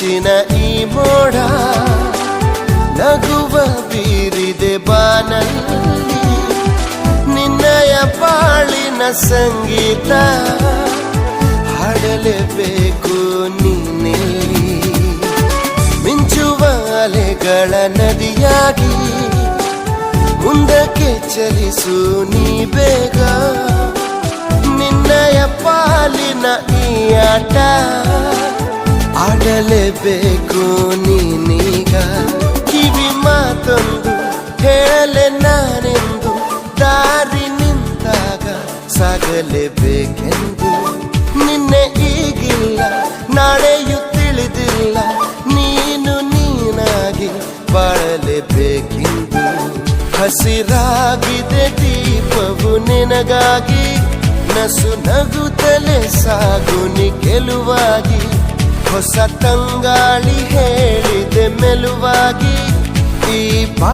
ಮಿಂಚಿನ ಈ ಮೋಡ ನಗುವ ಬೀರಿದೆ ಬಾನಲ್ಲಿ ನಿನ್ನಯ ಬಾಳಿನ ಸಂಗೀತ ಹಾಡಲೇಬೇಕು ನೀನೆಲ್ಲಿ ಮಿಂಚುವ ಅಲೆಗಳ ನದಿಯಾಗಿ ಮುಂದಕ್ಕೆ ಚಲಿಸು ನೀ ಬೇಗ ನಿನ್ನಯ ಪಾಲಿನ ಈ ಆಟ ಆಡಲೇಬೇಕು ನೀನೀಗ ಕಿವಿ ಮಾತೊಂದು ಹೇಳಲೆ ನಾನೆಂದು ದಾರಿ ನಿಂತಾಗ ಸಾಗಲೇಬೇಕೆಂದು ನಿನ್ನೆ ಈಗಿಲ್ಲ ನಾಳೆಯೂ ತಿಳಿದಿಲ್ಲ ನೀನು ನೀನಾಗಿ ಬಾಳಲೇಬೇಕೆಂದು ಹಸಿರಾಗಿದೆ ದೀಪವು ನಿನಗಾಗಿ ನಸು ನಗುತ್ತಲೇ ಸಾಗು ನಿ ಗೆಲುವಾಗಿ ಹೊಸ ತಂಗಾಳಿ ಹೇಳಿದೆ ಮೆಲುವಾಗಿ ಈ